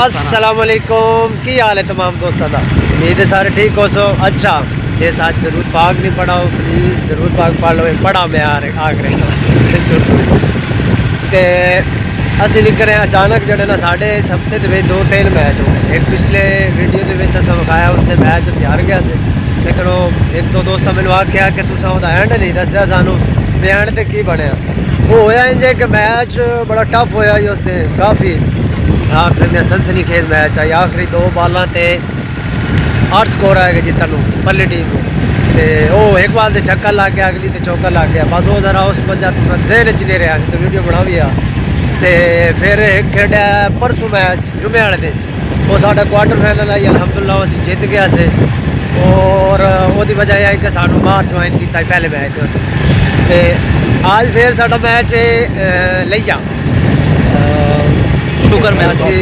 अस्सलाम वालेकुम, की हाल है तमाम दोस्तों का। उम्मीद है सारे ठीक हो सो। अच्छा जे आज दरूद पाक नहीं पढ़ा हो प्लीज़ दरूद पाक पढ़ लो। पढ़ा मैं आख रहा ते असं लिख रहे हैं अचानक जड़े ना साढ़े इस हफ्ते के 2-3 मैच हो गए। एक पिछले वीडियो के अस विखाया उसने मैच अस हार गया से, लेकिन वो एक दो दोस्त मैंने आख्या कि तुसा उसका एंड नहीं दसिया सानू भी एंड ते की बनया। वो होया इंज कि मैच बड़ा टफ होया जी उसने, काफ़ी आख सकते सनसनी खेज मैच आई। आखिरी 2 बालों ते 8 स्कोर आएगा जितन पल्ली टीम को, तो वो एक बार तो छक्का लग गया, अगली तो चौका लग गया। बस वो जरा उस वजह जहन च नहीं रहा, तो वीडियो बना भी आ। तो फिर एक खेड़ा परसों मैच जुमे वाले दिन, वो साढ़ा क्वार्टर फाइनल आई अलहमदुल्ला अस जित गया से। और वो वजह यह है कि सानू बाहर ज्वाइन किया पहले मैच। तो आज फिर साडा मैच लिया शुक्र में असी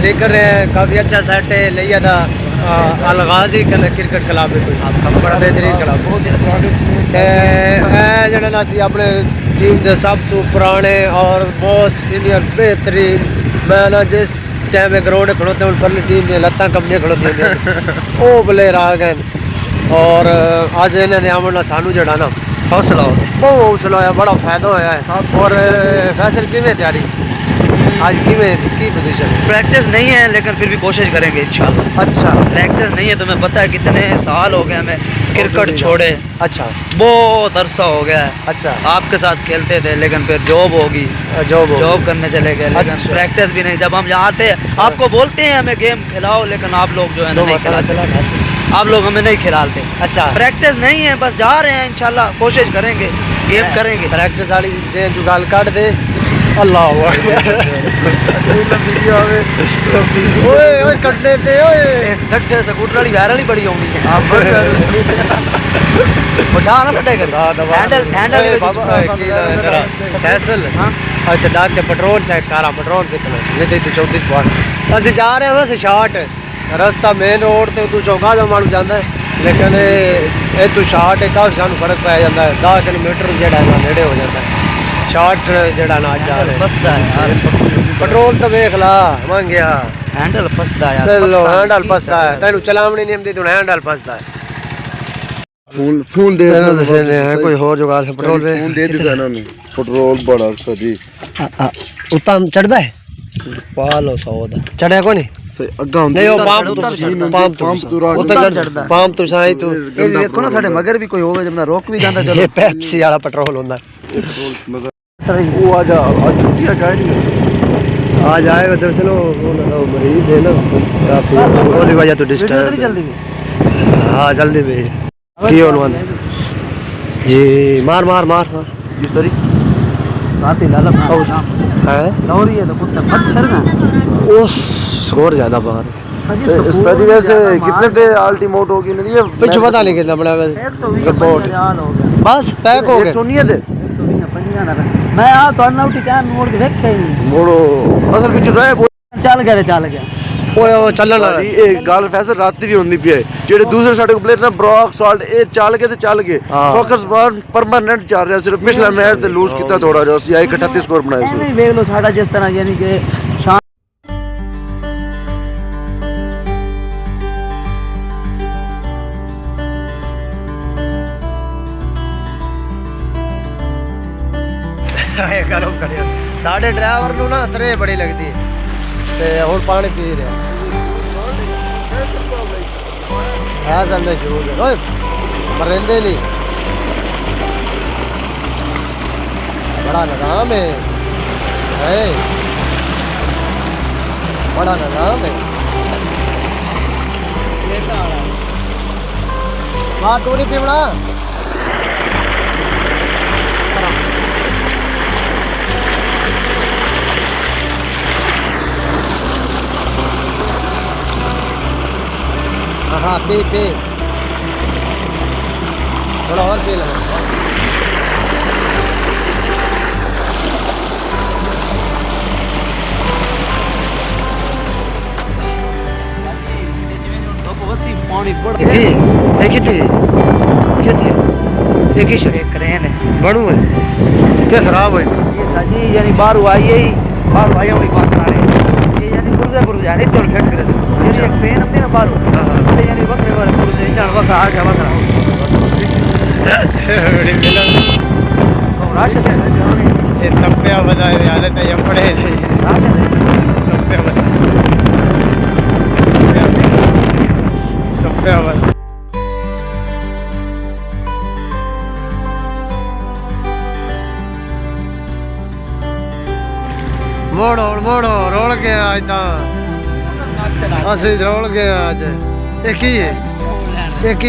लेकर काफ़ी अच्छा सेट है लिया था अलगाजी क्रिकेट क्लब है, बड़ा बेहतरीन क्लब है जड़ा ना अपने टीम के सब तो पुराने और मोस्ट सीनियर बेहतरीन। मैं ना जिस टाइम ग्राउंड खड़ोते हैं परली टीम की लत्तां कंबदियां खड़ोती वो प्लेयर आ गए। और अज इन्होंने आमना सानू जड़ा ना हौसला बहुत हौसला होया, बड़ा फायदा होया है। और फैसल किमें तैयारी आज की पोजीशन प्रैक्टिस नहीं है लेकिन फिर भी कोशिश करेंगे इंशाल्लाह। अच्छा प्रैक्टिस नहीं है, तुम्हें पता है कितने साल हो गए हमें क्रिकेट छोड़े। अच्छा बहुत अरसा हो गया है। अच्छा आपके साथ खेलते थे लेकिन फिर जॉब होगी, जॉब करने चले गए, लेकिन अच्छा। प्रैक्टिस भी नहीं। जब हम यहाँ थे आपको बोलते हैं हमें गेम खिलाओ, लेकिन आप लोग जो है ना नहीं खिलाते, आप लोग हमें नहीं खिलाते। अच्छा प्रैक्टिस नहीं है, बस जा रहे हैं इंशाल्लाह, कोशिश करेंगे, गेम करेंगे। प्रैक्टिस वाली जो गल काट दे अल्लाह कटने पे सट्टे स्कूटर वाली वायरल ही बड़ी होंगी। बता ना सट्टे कर हैंडल फैसल अच्छा डाक के पेट्रोल चेक करा पेट्रोल कितना ये तो 34 पास असं जा रहे हैं वैसे शार्ट रास्ता मेन रोड तो तू चौका जो मानू जाता है, लेकिन ये तू शार्ट है काफ़ी सानू फर्क पै जाता है। 10 किलोमीटर जड़ा नेड़े हो जाता है शार्ट जड़ा ना फसदा है यार। पेट्रोल तो वेख ला मंगया हैंडल फसदा है यार। चलो हैंडल फसदा है तेन चलावनी नहीं आती, तू हैंडल फसदा है। फूल दे है कोई होर जुगाड़ से पेट्रोल पे फूल दे दिया ना पेट्रोल बड़ा सजी उत्तम चढ़दा है पालो 100 दा चढ़या को नहीं अग्गा नहीं वो पाम तो साई तो देखो ना साडे मगर भी कोई होवे जब ना रोक भी जांदा। चलो ये पेप्सी वाला पेट्रोल होंदा वो आ जा छुट्टियां काहे नहीं आज आएगा दरअसल वो मरीज है ना काफी ओदी वजह तो डिस्टर्ब जल्दी हां जल्दी भी की होनवन जी मार मार मार इस तरी रात ही लाला है लौरी है तो कुत्ता मच्छर ना उस स्कोर ज्यादा बाहर इस तरीके से कितने पे अल्टीमेट होगी नहीं ये कुछ पता नहीं कितना बड़ा रिपोर्ट बस पैक हो गए सुनिए थे मैं आ तो ना उठी टाइम मोड़ के देखे ही मोड़ो असल कुछ रहे चल गया वो चलन वाला एक गल फैसल रात भी होंदी पई है जेडे दूसरे साडे को प्लेयर ना ब्रॉक सॉल्ट ए चल के फोकस बार परमानेंट चल रहा सिर्फ पिछला मैच ते लूज किया थोड़ा जो या 38 स्कोर बनाया नहीं देख लो साडा जिस तरह यानी कि गरम करियो साडे ड्राइवर नु ना तरे बड़ी लगदी ते हुन पानी पी रहा है चलने शुरू ओए मरेंदे नहीं बड़ा निजाम है बड़ा निजाम है वहाँ टूरी पीवड़ा हाँ पी थोड़ा और पी लेना पानी बड़ा क्रेन है बड़ू है क्या खराब है जी यानी बाहर आई है बाहर आई हुई बात करा रहे ये यानी गुरुजा यानी चल फेट करे यानी एक पेन हमने ना बाहर यानी बकरे वाले गुरुजा जान वका आ गया वका बड़ी मिलन राशि है जाने ये तप्पे बजाए हालत है ये पड़े तप्पे बजा मोड़ो रोल गए आज असि रोल गए आज एक ही है ब्रेक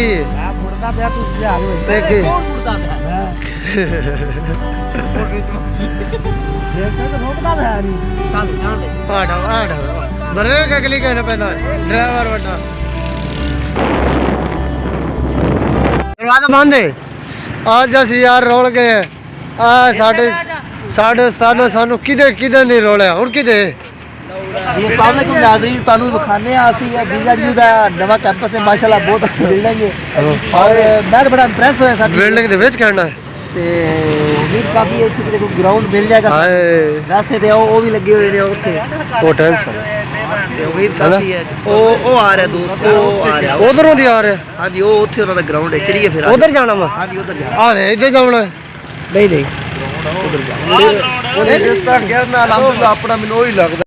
अगली कहना पैदा ड्राइवर बड़ा दरवाजा बंद है आज असि यार रोल गए साढ़े उस्ताद सानू किदे नहीं रोलिया हुण किदे ये सामने तुम नाज़रीन तानू दिखाने आसी है बीजेडयू दा नवा कैंपस है माशाल्लाह बहुत अच्छी बिल्डिंग है और मैं बड़ा इंप्रेस होया साडी बिल्डिंग दे विच कहना है ते उम्मीद काफी है कि देखो ग्राउंड मिल जाएगा वैसे ते वो भी लगे हुए ने ओथे होटल सर ते उम्मीद काफी है ओ आ रहा दोस्त ओ आ रहा उधरों दी आ रहा हां जी वो ओथे उनका ग्राउंड है चलिए फिर उधर जाना वा हां जी उधर जा आ दे इधर जाना नहीं उधर जा अल्हम्दुलिल्लाह अपना मैनू ही लगदा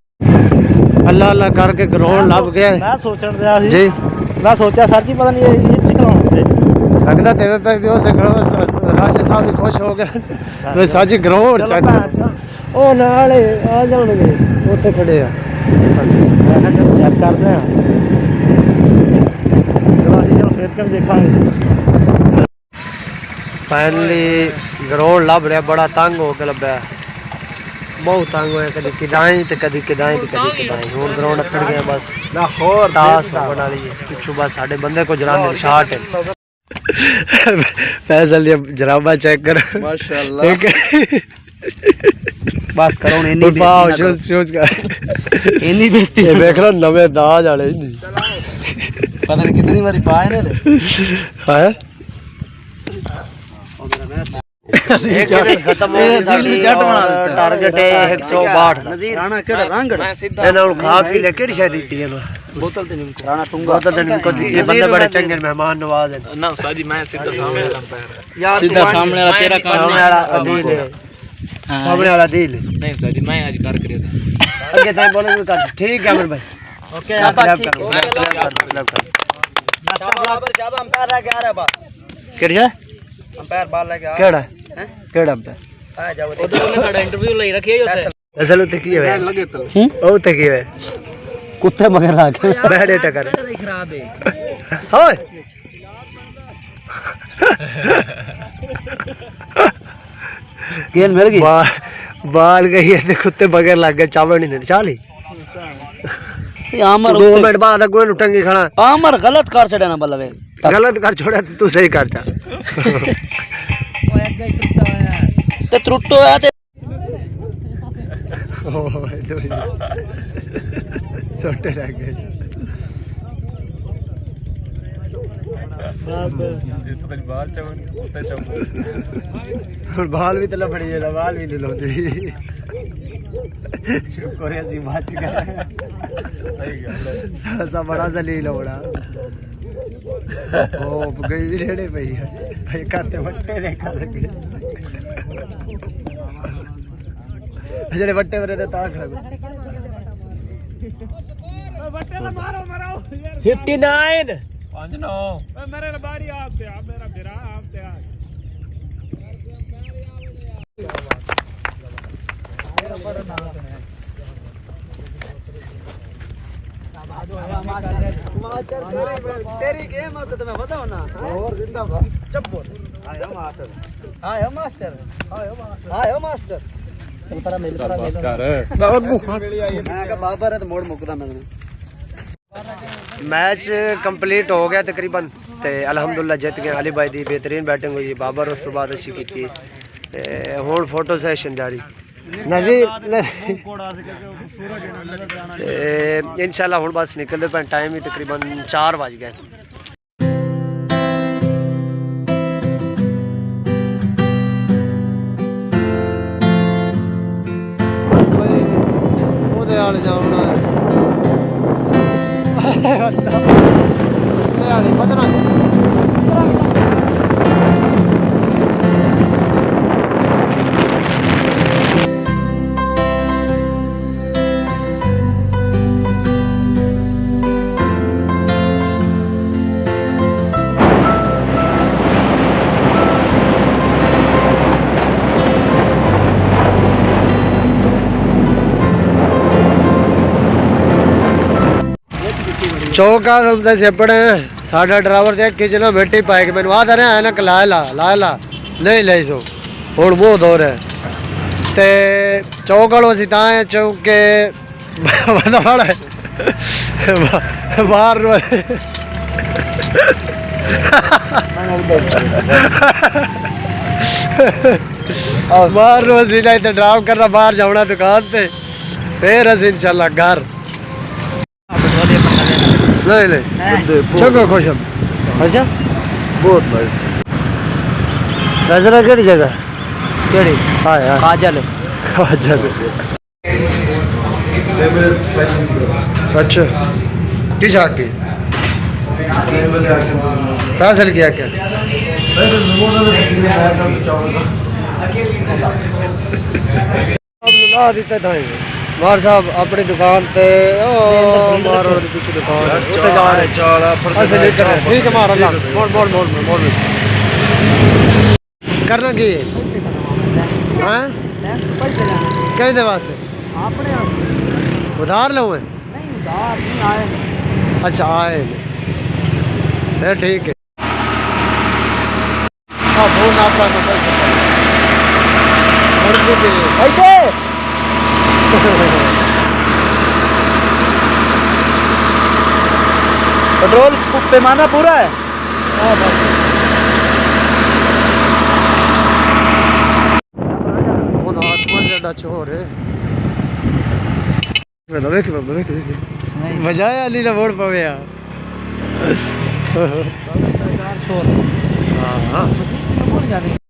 अल्लाह अल्लाह करके ग्राउंड लभ गया मैं सोचण दिया सी जी मैं सोचा सर जी पता नहीं ये ग्राउंड लगदा तेरे तक भी उस राशि साहब भी खुश हो गए वे साजी ग्राउंड चेक ओ नाले आ जाणगे ਉੱਥੇ खड़े आ मैं चेक करते हैं जो फिर कर देखेंगे फाइनली ग्राउंड लभ रहा बड़ा तंग हो के लभा बहुत तंग होया कदी किदाई ते कदी किदाई हुन ग्राउंड अकड़ गया बस लाहौर टास बना ली पिछू बस साडे बंदे को जराने शॉट है फैसल ये जराबा चेक कर माशाल्लाह बस करो इन्नी वाओ शूज का इन्नी बेइज्जती ये देख लो नवे दाज वाले नहीं पता नहीं कितनी बारी पाए ने है एक मैच खत्म हो गया साडी टारगेट है 162 नजीर राणा केड़ा रंग एना हुन खा पी ले केड़ी शादी दी है बोतल ते निमको राणा टुंगा बोतल ते निमको दी बंदे बड़े चंगे मेहमान नवाज है ना सादी मैं सीधा सामने वाला अंपायर यार सीधा सामने वाला तेरा काम सामने वाला दिल है सामने वाला दिल नहीं सादी मैं आज कर करे था आगे ताई बोले कर ठीक है अमर भाई ओके आप ठीक बराबर जब अंपायर आ गया रे बा केड़ी है अंपायर बाल लेके आ केड़ा केड़ा अंपायर आ जाओ उधर ने खड़ा इंटरव्यू ले रखी है उधर असल उते की है लगे तो ओ उते की है कुत्ते मगर आ गए बैठे टकर खराब है ओए गेंद मिल गई बाल गई है ते कुत्ते बगैर लग गए चावल नहीं देते चाली आमर 2 मिनट बाद कोई उठंगी खड़ा आमर गलत कर छड़े ना बल्ले गलत कर छोड़ा तू सही कर चा ते त्रुट्टो है ते छोटे रह गए बाल भी तला फड़ी जाना बाल भी नहीं लाते शुक्र है सी बात सा बड़ा जलील बड़ा ओ गई भी लेने पई है भाई करते वट्टे लेखा लगे जेड़े वट्टे वरे ते ता खड़ा 59 मेरे बारी आप थे आप मेरा बिरा आप थे तेरी गेम है तो मैं बताऊं ना और जिंदाबाद चुप बोल आया मास्टर आया मास्टर पर मेरे नमस्कार मैं का बाबर है तो मोड़ मुकदा मैं मैच कंप्लीट हो गया तकरीबन ते अल्हम्दुलिल्लाह जीत गए अली भाई दी बेहतरीन बैटिंग हुई बाबर उस तो बाद अच्छी की हुण फोटो सेशन जारी इंशाल्लाह हुण बस निकलते पे टाइम ही तकरीबन 4 बज गए। वाले जाना पता चौका से सेपड़े साडा ड्राइवर चेक खिंचना मिट्टी पाए मैंने आ रहा है ना ला ला नहीं ले सो हूँ बहुत दौर है ते चौक वालों असी तां चौके बाहर बाहर असी ना इतने ड्राइव करना बाहर जाना दुकान पे फिर असी इंशाल्लाह घर नहीं नहीं चंगा खुश हम अच्छा बहुत भाई नजर केड़ी जगह केड़ी हाँ यार काजल काजल अच्छा किस हाथ की फैसल किया क्या ला दिता था मार साहब अपनी दुकान पे ओ मारो पीछे दुकान उते जा रहे चला ऐसे नहीं कर रहे ठीक है मार अल्लाह मोड़ करना की हां कई दे वास्ते अपने उधार लो नहीं उधार नहीं आए अच्छा आए फिर ठीक है हां फोन आपका तो पैसे और के ऐसे पेट्रोल पैमाना पूरा है छोर बजाया अली ना वोट पवे हाँ